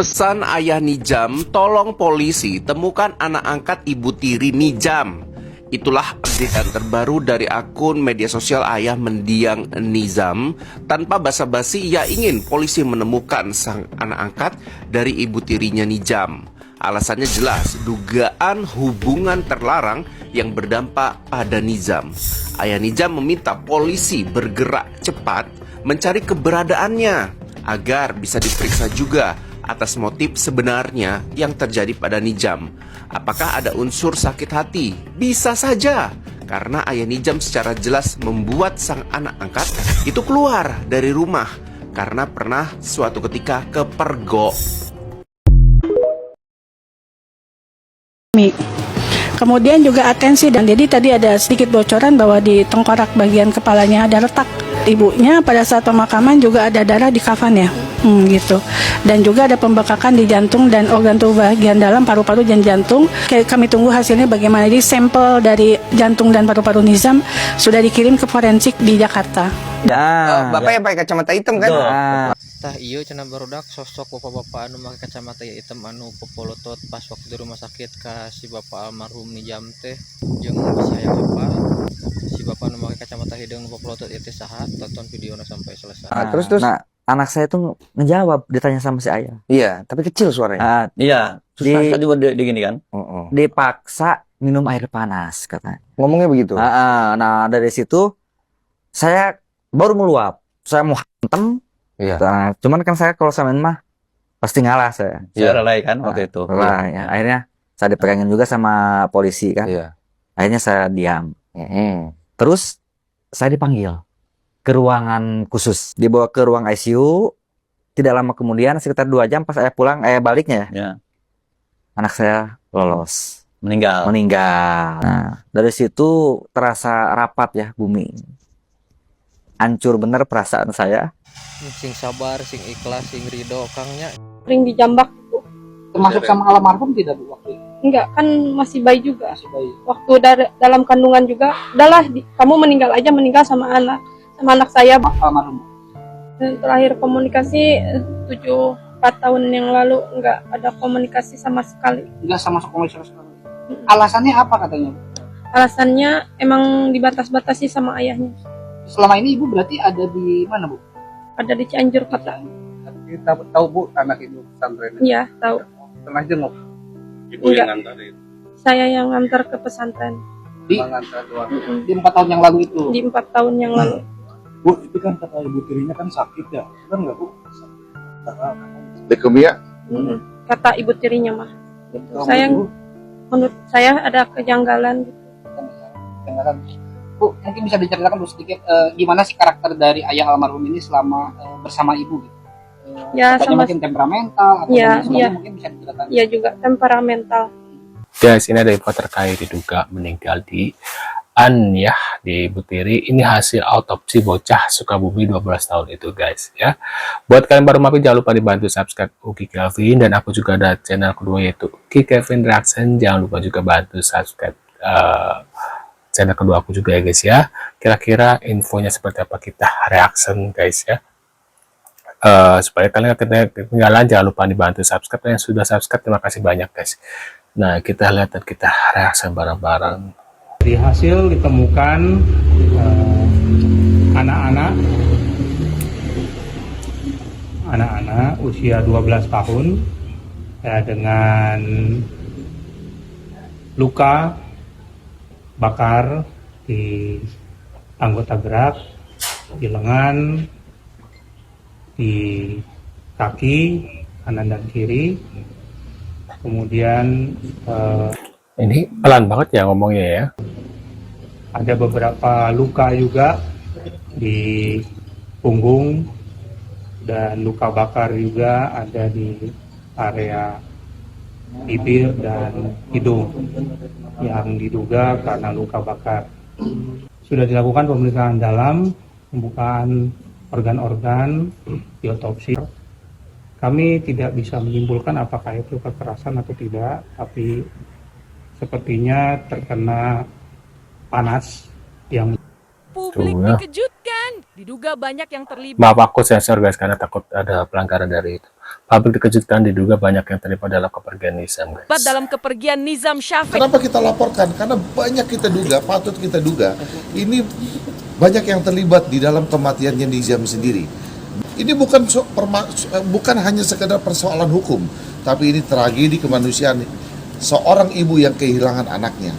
Pesan ayah Nijam, tolong polisi temukan anak angkat ibu tiri Nijam. Itulah updatean terbaru dari akun media sosial ayah mendiang Nizam. Tanpa basa-basi, ia ingin polisi menemukan sang anak angkat dari ibu tirinya Nijam. Alasannya jelas, dugaan hubungan terlarang yang berdampak pada Nizam. Ayah Nizam meminta polisi bergerak cepat mencari keberadaannya agar bisa diperiksa juga atas motif sebenarnya yang terjadi pada Nijam. Apakah ada unsur sakit hati? Bisa saja, karena ayah Nijam secara jelas membuat sang anak angkat itu keluar dari rumah karena pernah suatu ketika kepergok. Kemudian juga atensi, dan jadi tadi ada sedikit bocoran bahwa di tengkorak bagian kepalanya ada retak. Ibunya pada saat pemakaman juga ada darah di kafannya, gitu. Dan juga ada pembekakan di jantung dan organ tubuh bagian dalam, paru-paru dan jantung. Kami tunggu hasilnya bagaimana. Jadi sampel dari jantung dan paru-paru Nizam sudah dikirim ke forensik di Jakarta. Bapak yang pakai kacamata hitam kan? Tah iyo cenah barudak sosok bapak-bapak anu make kacamata hitam anu popolotot pas waktu di rumah sakit ka si bapak almarhum Nijam teh jeung saya bapak si bapak anu make kacamata hidung popolotot itu saha tonton videonya sampai selesai. Terus Nah, anak saya tuh ngejawab, ditanya sama si ayah. iya, tapi kecil suaranya. Iya, terus tadi di gini kan. Dipaksa minum air panas katanya. Ngomongnya begitu. Nah, dari situ saya baru meluap. Saya mau hantem. Iya. Nah, cuman kan saya kalau sama mah pasti ngalah saya. Saya relai kan waktu itu. Lah, ya. Akhirnya saya dipegangin juga sama polisi kan. Iya. Akhirnya saya diam. Terus saya dipanggil ke ruangan khusus, dibawa ke ruang ICU. Tidak lama kemudian, sekitar 2 jam pas saya pulang, baliknya Ya. anak saya lolos, Meninggal. Nah, dari situ terasa rapat ya bumi. Hancur bener perasaan saya. Sing sabar, sing ikhlas, sing ridho kangnya. Sering dijambak gitu. Termasuk sama almarhum tidak Bu waktu itu? Enggak, kan masih bayi juga. Masih bayi. Waktu dalam kandungan juga, udahlah kamu meninggal aja, meninggal sama anak saya. Almarhum. Dan terakhir komunikasi 4 tahun yang lalu enggak ada komunikasi sama sekali. Enggak sama komunikasi sekali. Alasannya apa katanya? Alasannya emang dibatas-batasi sama ayahnya. Selama ini Ibu berarti ada di mana Bu? Ada di Cianjur kota. Kita tahu Bu anak Ibu pesantren. Iya, tahu. Pernah jenguk? Ibu yang ngantarin. Saya yang ngantar ke pesantren. Di 4 tahun yang lalu itu. Di 4 tahun yang lalu. Bu, itu kan kata ibu tirinya kan sakit ya, kan nggak Bu? Leukemia? Kata ibu tirinya mah. Menurut saya ada kejanggalan. Bu, mungkin bisa diceritakan Bu sedikit gimana sih karakter dari ayah almarhum ini selama bersama Ibu gitu? Ya, sama mungkin temperamental atau mungkin bisa diceritakan. Iya juga temperamental. Guys, ini ada info terkait diduga meninggal di Anyah di Ibu Tiri. Ini hasil autopsi bocah Sukabumi 12 tahun itu guys ya. Buat kalian baru mampir jangan lupa dibantu subscribe Uki Kevin, dan aku juga ada channel kedua yaitu Uki Kevin Reaction. Jangan lupa juga bantu subscribe channel kedua aku juga ya guys ya. Kira-kira infonya seperti apa, kita reaction guys ya. Supaya kalian ketinggalan, jangan lupa dibantu subscribe. Yang sudah subscribe terima kasih banyak guys. Nah, kita lihat dan kita reaction bareng-bareng. Di hasil ditemukan anak-anak usia 12 tahun ya, dengan luka bakar di anggota gerak, di lengan, di kaki kanan dan kiri. Kemudian ini pelan banget ya ngomongnya ya. ada beberapa luka juga di punggung dan luka bakar juga ada di area bibir dan hidung yang diduga karena luka bakar. Sudah dilakukan pemeriksaan dalam, pembukaan organ-organ, diotopsi. Kami tidak bisa menyimpulkan apakah itu kekerasan atau tidak, tapi sepertinya terkena panas yang publik dikejutkan, diduga banyak yang terlibat. Maaf aku sensor guys karena takut ada pelanggaran dari itu. Publik dikejutkan diduga banyak yang terlibat dalam kepergian Nizam, guys. Dalam kepergian Nizam Syafiq. Kenapa kita laporkan? Karena banyak kita duga, patut kita duga, ini banyak yang terlibat di dalam kematiannya Nizam sendiri. Ini bukan hanya sekedar persoalan hukum, tapi ini tragedi kemanusiaan. Seorang ibu yang kehilangan anaknya.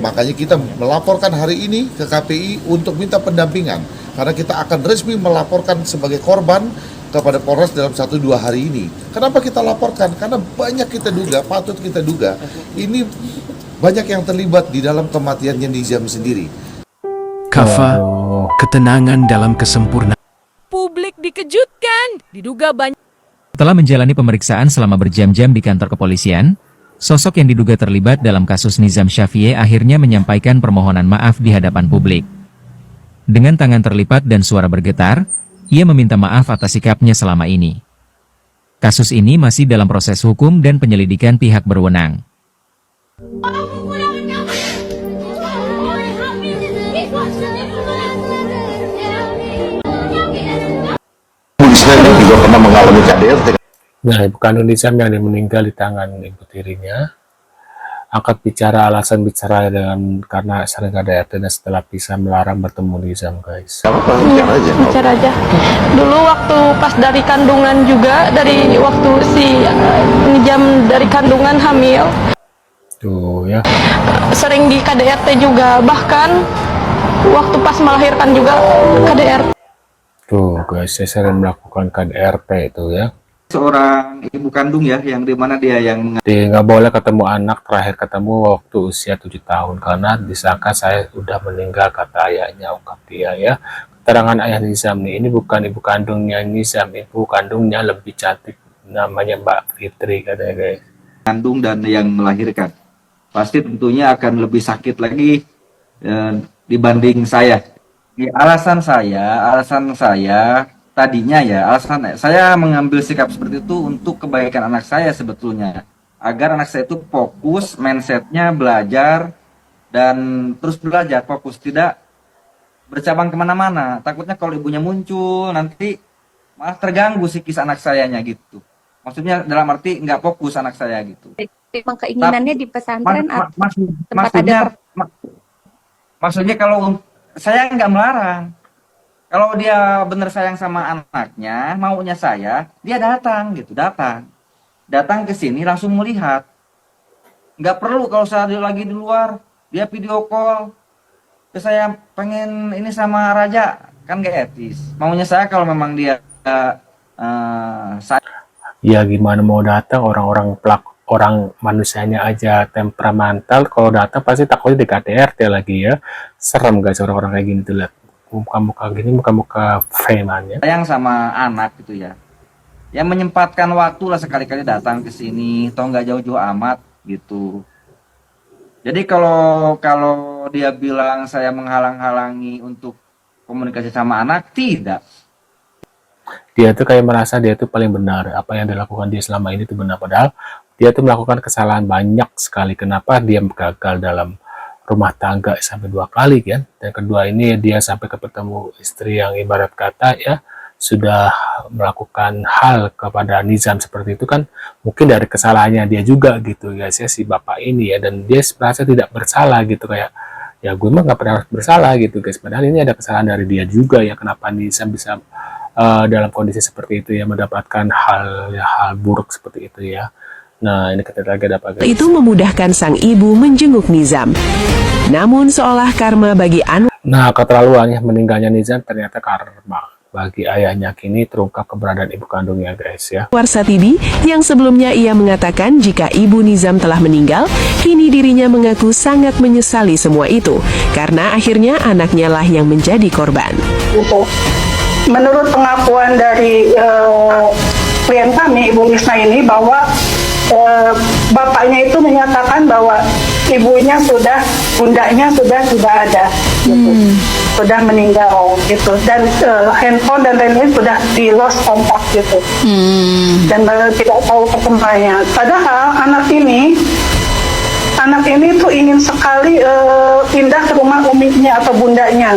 Makanya kita melaporkan hari ini ke KPI untuk minta pendampingan. Karena kita akan resmi melaporkan sebagai korban kepada Polres dalam 1-2 hari ini. Kenapa kita laporkan? Karena banyak kita duga, patut kita duga, ini banyak yang terlibat di dalam kematiannya Nizam sendiri. Kafa, ketenangan dalam kesempurnaan. Publik dikejutkan, diduga banyak. Setelah menjalani pemeriksaan selama berjam-jam di kantor kepolisian, sosok yang diduga terlibat dalam kasus Nizam Syafiee akhirnya menyampaikan permohonan maaf di hadapan publik. Dengan tangan terlipat dan suara bergetar, ia meminta maaf atas sikapnya selama ini. Kasus ini masih dalam proses hukum dan penyelidikan pihak berwenang. Juga pernah mengalami KDRT. Nah, ibu kandung Nizam yang meninggal di tangan ibu tirinya angkat bicara alasan bicara karena sering KDRT dan setelah pisah melarang bertemu Nizam, guys. Bicara aja. Dulu waktu pas dari kandungan juga, dari waktu si Nizam dari kandungan hamil. Tuh ya. Sering di KDRT juga, bahkan waktu pas melahirkan juga KDRT. Tuh guys, saya sering melakukan KDRT itu ya. Seorang ibu kandung ya, yang dimana dia yang Dia nggak boleh ketemu anak, terakhir ketemu waktu usia 7 tahun karena disangka saya sudah meninggal, kata ayahnya, ungkap dia ya. Keterangan ayah Nizam nih, ini bukan ibu kandungnya Nizam, ibu kandungnya lebih cantik, namanya Mbak Fitri katanya, guys. kandung dan yang melahirkan. Pasti tentunya akan lebih sakit lagi dibanding saya. Alasan saya tadinya ya, alasan saya mengambil sikap seperti itu untuk kebaikan anak saya sebetulnya, agar anak saya itu fokus, mindsetnya belajar dan terus belajar, fokus, tidak bercabang kemana-mana. Takutnya kalau ibunya muncul nanti malah terganggu psikis anak sayanya gitu. Maksudnya dalam arti nggak fokus anak saya gitu. Memang keinginannya di pesantren maksudnya kalau saya nggak melarang. Kalau dia benar sayang sama anaknya, maunya saya, dia datang gitu, datang ke sini langsung melihat. Nggak perlu kalau saya lagi di luar, dia video call. Terus saya pengen ini sama Raja, kan nggak etis. Maunya saya kalau memang dia Ya gimana mau datang, orang manusianya aja temperamental, kalau datang pasti takutnya di KDRT lagi ya. Serem guys orang-orang kayak gini tuh, lihat muka-muka gini, muka-muka freeman ya. Sayang sama anak gitu ya. Ya menyempatkan waktu lah sekali-kali datang ke sini, toh nggak jauh-jauh amat gitu. Jadi kalau dia bilang saya menghalang-halangi untuk komunikasi sama anak, tidak. Dia tuh kayak merasa dia tuh paling benar, apa yang dilakukan dia selama ini tuh benar, padahal dia tuh melakukan kesalahan banyak sekali. Kenapa dia gagal dalam rumah tangga sampai 2 kali kan? Dan kedua ini dia sampai ketemu istri yang ibarat kata ya sudah melakukan hal kepada Nizam seperti itu kan, mungkin dari kesalahannya dia juga gitu guys ya, si bapak ini ya, dan dia merasa tidak bersalah gitu, kayak ya gue mah nggak pernah bersalah gitu guys, padahal ini ada kesalahan dari dia juga ya. Kenapa Nizam bisa dalam kondisi seperti itu ya, mendapatkan hal buruk seperti itu ya. Nah, ini kita lagi ada apa guys? Itu memudahkan sang ibu menjenguk Nizam. Namun seolah karma bagi Anwar. Nah, keterlaluannya meninggalnya Nizam ternyata karma bagi ayahnya. Kini terungkap keberadaan ibu kandungnya guys ya. Anwar Satibi yang sebelumnya ia mengatakan jika ibu Nizam telah meninggal, kini dirinya mengaku sangat menyesali semua itu karena akhirnya anaknya lah yang menjadi korban. Menurut pengakuan dari klien kami, Ibu Lisna ini, bahwa bapaknya itu menyatakan bahwa ibunya bundanya sudah tidak ada, gitu. Sudah meninggal gitu, dan handphone dan lain-lain sudah di lost kontak gitu, dan tidak tahu perkembangannya. Padahal anak ini tuh ingin sekali pindah ke rumah uminya atau bundanya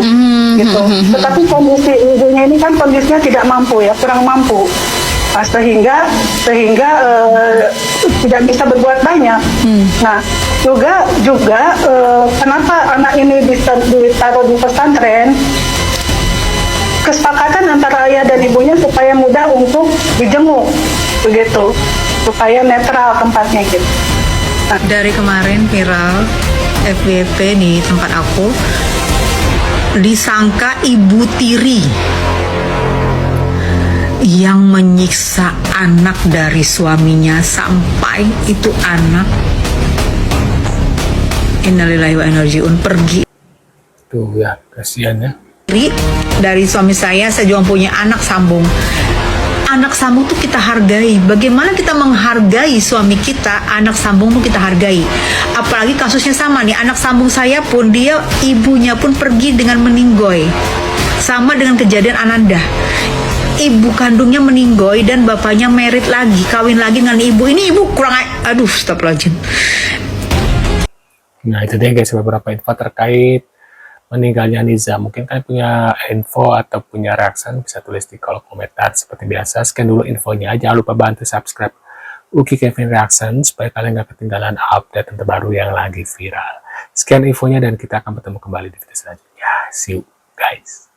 gitu. Tetapi kondisi ibunya ini kan kondisinya tidak mampu ya, kurang mampu. sehingga tidak bisa berbuat banyak. Nah, juga kenapa anak ini bisa ditaruh di pesantren? Kesepakatan antara ayah dan ibunya supaya mudah untuk dijenguk, begitu, supaya netral tempatnya gitu. Dari kemarin viral FYP di tempat aku, disangka ibu tiri yang menyiksa anak dari suaminya sampai itu anak innalillahi wa inna ilaihi raji'un pergi. Tuh ya, kasihan ya. Dari suami saya juga punya anak sambung. Anak sambung tuh kita hargai. Bagaimana kita menghargai suami kita, anak sambung pun kita hargai. Apalagi kasusnya sama nih, anak sambung saya pun ibunya pun pergi dengan meninggoy. Sama dengan kejadian Ananda. Ibu kandungnya meninggoy dan bapaknya merit lagi, kawin lagi dengan ibu. Ini ibu kurang, aduh, astagfirullahaladzim. Nah itu dia guys, beberapa info terkait meninggalnya Nizam. Mungkin kalian punya info atau punya reaksi, bisa tulis di kolom komentar. Seperti biasa, scan dulu infonya. Jangan lupa bantu subscribe Uki Kevin Reaction supaya kalian gak ketinggalan update terbaru yang lagi viral. Scan infonya dan kita akan bertemu kembali di video selanjutnya. See you guys.